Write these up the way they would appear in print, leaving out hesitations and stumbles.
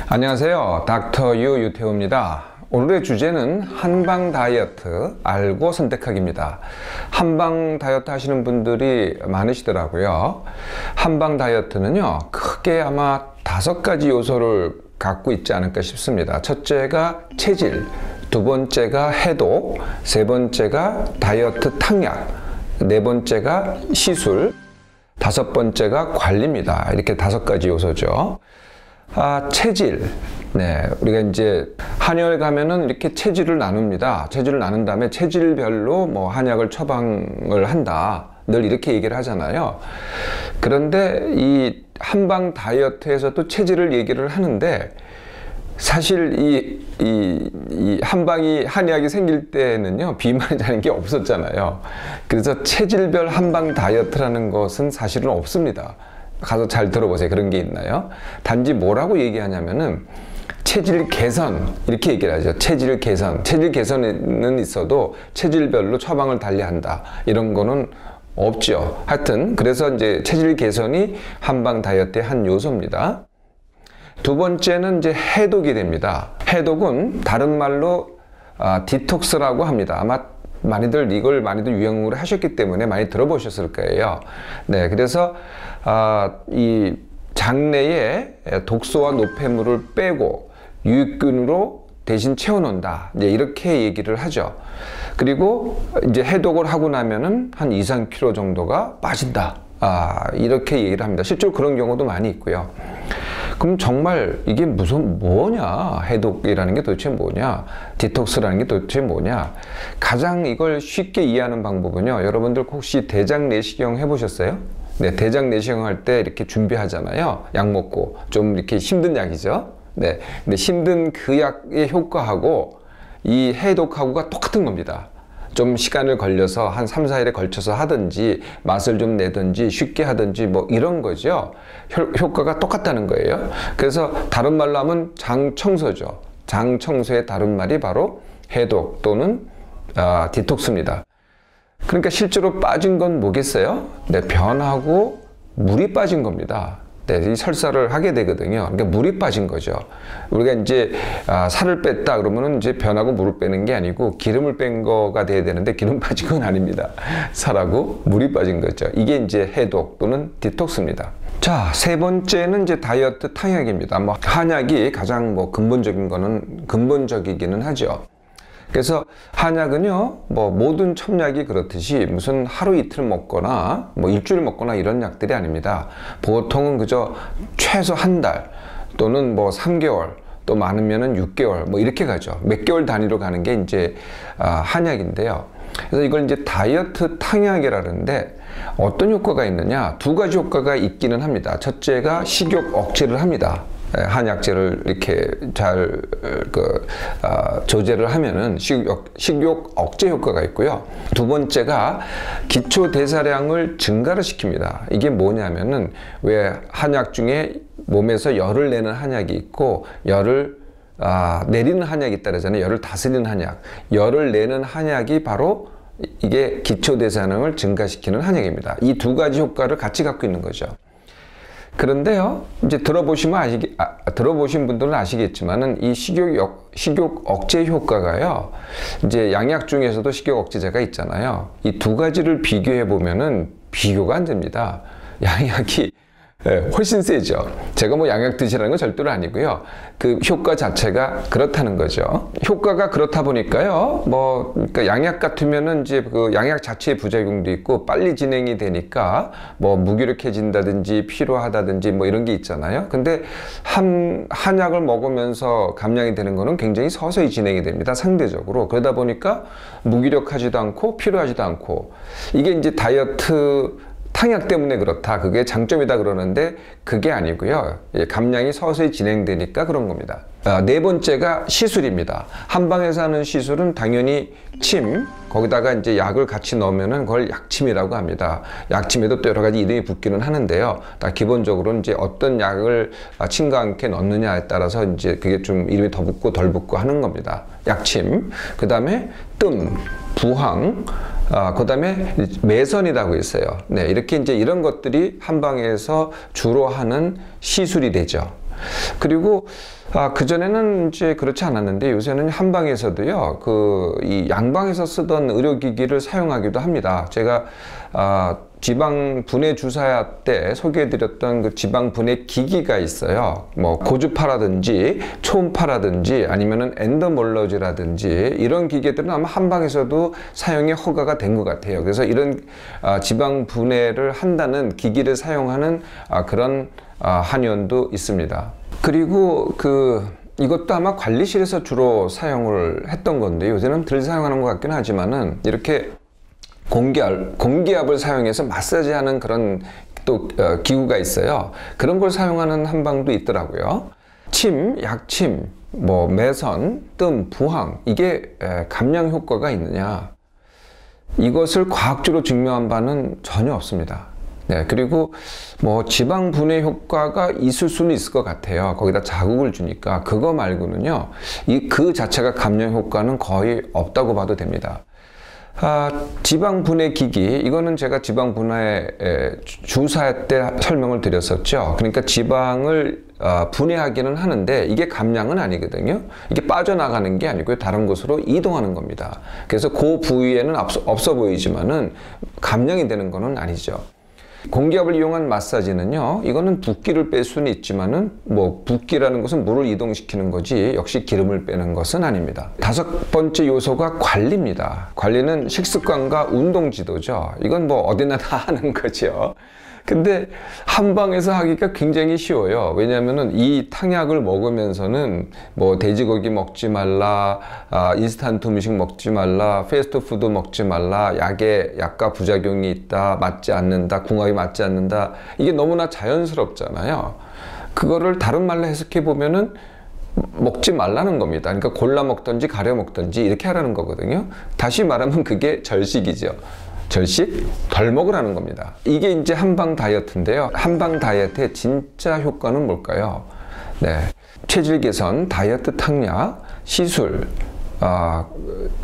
안녕하세요. 닥터 유 유태우입니다. 오늘의 주제는 한방 다이어트 알고 선택하기입니다. 한방 다이어트 하시는 분들이 많으시더라고요. 한방 다이어트는요, 크게 아마 5가지 요소를 갖고 있지 않을까 싶습니다. 첫째가 체질, 두 번째가 해독, 세 번째가 다이어트 탕약, 네 번째가 시술, 다섯 번째가 관리입니다. 이렇게 5가지 요소죠. 체질. 네, 우리가 이제 한의원에 가면은 이렇게 체질을 나눕니다. 체질을 나눈 다음에 체질별로 뭐 한약을 처방을 한다. 늘 이렇게 얘기를 하잖아요. 그런데 이 한방 다이어트에서도 체질을 얘기를 하는데, 사실 이 한방이 한의학이 생길 때는요, 비만이라는 게 없었잖아요. 그래서 체질별 한방 다이어트라는 것은 사실은 없습니다. 가서 잘 들어보세요. 그런 게 있나요? 단지 뭐라고 얘기하냐면은 체질 개선, 이렇게 얘기를 하죠. 체질 개선. 체질 개선은 있어도 체질별로 처방을 달리한다, 이런 거는 없죠. 하여튼 그래서 이제 체질 개선이 한방 다이어트의 한 요소입니다. 두 번째는 이제 해독이 됩니다. 해독은 다른 말로 디톡스라고 합니다. 아마 이걸 많이들 유형으로 하셨기 때문에 많이 들어보셨을 거예요. 네, 그래서 이 장내에 독소와 노폐물을 빼고 유익균으로 대신 채워놓는다, 이제 이렇게 얘기를 하죠. 그리고 이제 해독을 하고 나면은 한 2-3kg 정도가 빠진다, 이렇게 얘기를 합니다. 실제로 그런 경우도 많이 있고요. 그럼 정말 이게 뭐냐? 해독이라는 게 도대체 뭐냐? 디톡스라는 게 도대체 뭐냐? 가장 이걸 쉽게 이해하는 방법은요, 여러분들 혹시 대장 내시경 해보셨어요? 네, 대장 내시경 할 때 이렇게 준비하잖아요. 약 먹고. 좀 이렇게 힘든 약이죠. 네, 근데 힘든 그 약의 효과하고 이 해독하고가 똑같은 겁니다. 좀 시간을 걸려서 한 3-4일에 걸쳐서 하든지, 맛을 좀 내든지, 쉽게 하든지, 뭐 이런 거죠. 효과가 똑같다는 거예요. 그래서 다른 말로 하면 장 청소죠. 장 청소의 다른 말이 바로 해독 또는 디톡스입니다. 그러니까 실제로 빠진 건 뭐겠어요? 네, 변하고 물이 빠진 겁니다. 네, 이 설사를 하게 되거든요. 그러니까 물이 빠진 거죠. 우리가 이제 살을 뺐다 그러면은 이제 변하고 물을 빼는 게 아니고 기름을 뺀 거가 돼야 되는데 기름 빠진 건 아닙니다. 살하고 물이 빠진 거죠. 이게 이제 해독 또는 디톡스입니다. 자, 세 번째는 이제 다이어트 탕약입니다. 뭐 한약이 가장 근본적이기는 하죠. 그래서 한약은요, 뭐 모든 첩약이 그렇듯이 무슨 하루 이틀 먹거나 뭐 일주일 먹거나 이런 약들이 아닙니다. 보통은 그저 최소 한 달 또는 뭐 3개월, 또 많으면은 6개월, 뭐 이렇게 가죠. 몇 개월 단위로 가는 게 이제 한약인데요. 그래서 이걸 이제 다이어트 탕약이라는데 어떤 효과가 있느냐? 2가지 효과가 있기는 합니다. 첫째가 식욕 억제를 합니다. 한약재를 이렇게 잘 조제를 하면은 식욕 억제 효과가 있고요. 두 번째가 기초 대사량을 증가를 시킵니다. 이게 뭐냐면은, 왜 한약 중에 몸에서 열을 내는 한약이 있고 열을 내리는 한약이 있다잖아요. 열을 다스리는 한약. 열을 내는 한약이 바로 이게 기초 대사량을 증가시키는 한약입니다. 이 2가지 효과를 같이 갖고 있는 거죠. 그런데요, 이제 들어보신 분들은 아시겠지만은 이 식욕 억제 효과가요, 이제 양약 중에서도 식욕 억제제가 있잖아요. 이 2가지를 비교해 보면은 비교가 안 됩니다. 양약이 훨씬 세죠. 제가 뭐 양약 드시라는 건 절대로 아니고요. 그 효과 자체가 그렇다는 거죠. 효과가 그렇다 보니까요, 그러니까 양약 같으면은 이제 그 양약 자체의 부작용도 있고 빨리 진행이 되니까 뭐 무기력해진다든지 피로하다든지 뭐 이런 게 있잖아요. 근데 한약을 먹으면서 감량이 되는 거는 굉장히 서서히 진행이 됩니다. 상대적으로. 그러다 보니까 무기력하지도 않고 피로하지도 않고, 이게 이제 다이어트 탕약 때문에 그렇다, 그게 장점이다 그러는데 그게 아니고요. 감량이 서서히 진행되니까 그런 겁니다. 네 번째가 시술입니다. 한방에서 하는 시술은 당연히 침, 거기다가 이제 약을 같이 넣으면은 그걸 약침이라고 합니다. 약침에도 또 여러 가지 이름이 붙기는 하는데요. 다 기본적으로 이제 어떤 약을 침과 함께 넣느냐에 따라서 이제 그게 좀 이름이 더 붙고 덜 붙고 하는 겁니다. 약침. 그 다음에 뜸, 부항, 그 다음에 매선이라고 있어요. 네, 이렇게 이제 이런 것들이 한방에서 주로 하는 시술이 되죠. 그리고 그전에는 이제 그렇지 않았는데 요새는 한방에서도요, 이 양방에서 쓰던 의료기기를 사용하기도 합니다. 제가 지방 분해 주사 때 소개해드렸던 그 지방 분해 기기가 있어요. 뭐 고주파라든지 초음파라든지 아니면은 엔도몰러지라든지 이런 기계들은 아마 한방에서도 사용이 허가가 된 것 같아요. 그래서 이런 지방 분해를 한다는 기기를 사용하는 그런 한의원도 있습니다. 그리고 이것도 아마 관리실에서 주로 사용을 했던 건데 요새는 덜 사용하는 것 같긴 하지만은 이렇게 공기압을 사용해서 마사지하는 그런 또 기구가 있어요. 그런 걸 사용하는 한방도 있더라고요. 침, 약침, 뭐 매선, 뜸, 부항, 이게 감량 효과가 있느냐? 이것을 과학적으로 증명한 바는 전혀 없습니다. 네, 그리고 뭐 지방 분해 효과가 있을 수는 있을 것 같아요. 거기다 자극을 주니까. 그거 말고는요, 그 자체가 감량 효과는 거의 없다고 봐도 됩니다. 지방 분해 기기, 이거는 제가 지방 분해 주사 때 설명을 드렸었죠. 그러니까 지방을 분해하기는 하는데 이게 감량은 아니거든요. 이게 빠져나가는 게 아니고요, 다른 곳으로 이동하는 겁니다. 그래서 그 부위에는 없어 보이지만은 감량이 되는 거는 아니죠. 공기압을 이용한 마사지는요, 이거는 붓기를 뺄 수는 있지만은 뭐 붓기라는 것은 물을 이동시키는 거지 역시 기름을 빼는 것은 아닙니다. 다섯 번째 요소가 관리입니다. 관리는 식습관과 운동 지도죠. 이건 뭐 어디나 다 하는 거죠. 근데 한방에서 하기가 굉장히 쉬워요. 왜냐하면은 이 탕약을 먹으면서는 뭐 돼지고기 먹지 말라, 인스턴트 음식 먹지 말라, 패스트푸드 먹지 말라, 약에 약과 부작용이 있다, 맞지 않는다, 궁합이 맞지 않는다, 이게 너무나 자연스럽잖아요. 그거를 다른 말로 해석해 보면은 먹지 말라는 겁니다. 그러니까 골라 먹든지 가려 먹든지 이렇게 하라는 거거든요. 다시 말하면 그게 절식이죠. 절식, 덜 먹으라는 겁니다. 이게 이제 한방 다이어트인데요. 한방 다이어트의 진짜 효과는 뭘까요? 네, 체질 개선, 다이어트 탕약, 시술,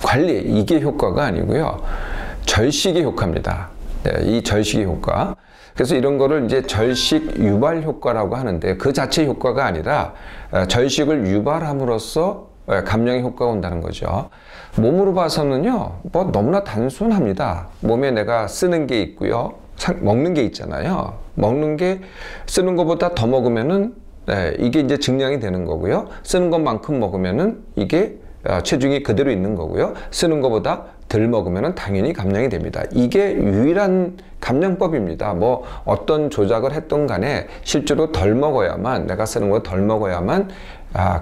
관리, 이게 효과가 아니고요, 절식의 효과입니다. 네, 이 절식의 효과. 그래서 이런 거를 이제 절식 유발 효과라고 하는데 그 자체 효과가 아니라 절식을 유발함으로써 감량의 효과가 온다는 거죠. 몸으로 봐서는요, 뭐 너무나 단순합니다. 몸에 내가 쓰는 게 있고요, 먹는 게 있잖아요. 먹는 게 쓰는 것보다 더 먹으면은 이게 이제 증량이 되는 거고요. 쓰는 것만큼 먹으면은 이게 체중이 그대로 있는 거고요. 쓰는 것보다 덜 먹으면은 당연히 감량이 됩니다. 이게 유일한 감량법입니다. 뭐 어떤 조작을 했던 간에 실제로 덜 먹어야만, 내가 쓰는 거 덜 먹어야만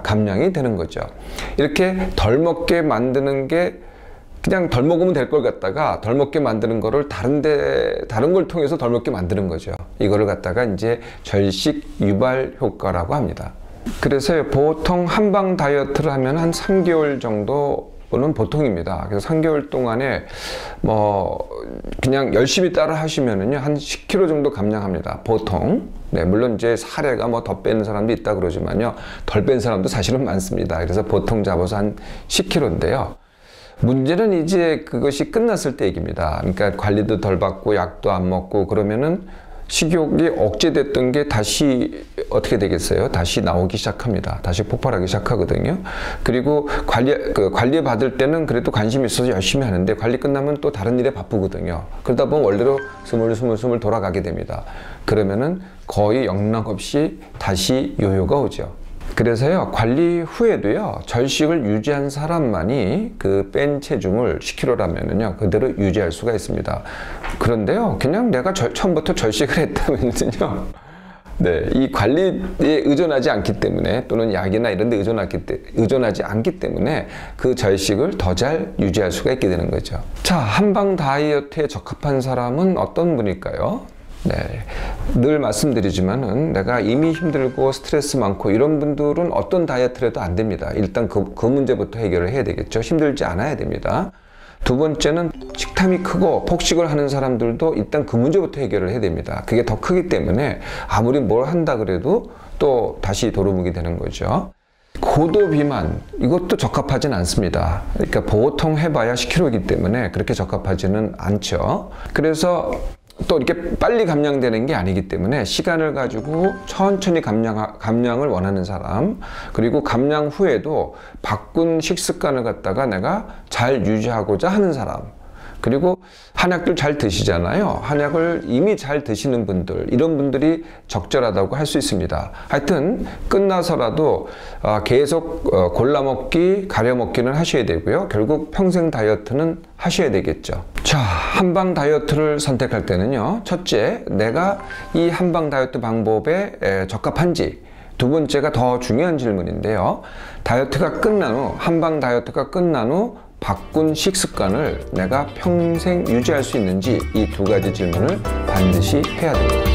감량이 되는 거죠. 이렇게 덜 먹게 만드는 게 그냥 덜 먹으면 될 걸 갖다가 덜 먹게 만드는 거를 다른 걸 통해서 덜 먹게 만드는 거죠. 이거를 갖다가 이제 절식 유발 효과라고 합니다. 그래서 보통 한방 다이어트를 하면 한 3개월 정도는 보통입니다. 그래서 3개월 동안에 뭐 그냥 열심히 따라 하시면은요, 한 10kg 정도 감량합니다. 보통. 네, 물론 이제 사례가 뭐 더 빼는 사람도 있다 그러지만요, 덜 뺀 사람도 사실은 많습니다. 그래서 보통 잡아서 한 10kg인데요. 문제는 이제 그것이 끝났을 때 얘기입니다. 그러니까 관리도 덜 받고 약도 안 먹고 그러면은 식욕이 억제됐던 게 다시 어떻게 되겠어요? 다시 나오기 시작합니다. 다시 폭발하기 시작하거든요. 그리고 관리 받을 때는 그래도 관심이 있어서 열심히 하는데 관리 끝나면 또 다른 일에 바쁘거든요. 그러다 보면 원래로 스물스물 돌아가게 됩니다. 그러면은 거의 영락없이 다시 요요가 오죠. 그래서요, 관리 후에도요, 절식을 유지한 사람만이 그 뺀 체중을 10kg라면은요, 그대로 유지할 수가 있습니다. 그런데요, 그냥 내가 처음부터 절식을 했다면은요, 네, 이 관리에 의존하지 않기 때문에, 또는 약이나 이런 데 의존하지 않기 때문에 그 절식을 더 잘 유지할 수가 있게 되는 거죠. 자, 한방 다이어트에 적합한 사람은 어떤 분일까요? 네, 늘 말씀드리지만은 내가 이미 힘들고 스트레스 많고 이런 분들은 어떤 다이어트를 해도 안 됩니다. 일단 그 문제부터 해결을 해야 되겠죠. 힘들지 않아야 됩니다. 두 번째는 식탐이 크고 폭식을 하는 사람들도 일단 그 문제부터 해결을 해야 됩니다. 그게 더 크기 때문에 아무리 뭘 한다 그래도 또 다시 도루묵이 되는 거죠. 고도 비만, 이것도 적합하진 않습니다. 그러니까 보통 해봐야 10kg이기 때문에 그렇게 적합하지는 않죠. 그래서 또 이렇게 빨리 감량되는 게 아니기 때문에 시간을 가지고 천천히 감량을 원하는 사람, 그리고 감량 후에도 바꾼 식습관을 갖다가 내가 잘 유지하고자 하는 사람, 그리고 한약들 잘 드시잖아요. 한약을 이미 잘 드시는 분들, 이런 분들이 적절하다고 할 수 있습니다. 하여튼 끝나서라도 계속 골라먹기, 가려먹기는 하셔야 되고요. 결국 평생 다이어트는 하셔야 되겠죠. 자, 한방 다이어트를 선택할 때는요, 첫째, 내가 이 한방 다이어트 방법에 적합한지, 두 번째가 더 중요한 질문인데요. 다이어트가 끝난 후, 한방 다이어트가 끝난 후 바꾼 식습관을 내가 평생 유지할 수 있는지, 이 두 가지 질문을 반드시 해야 됩니다.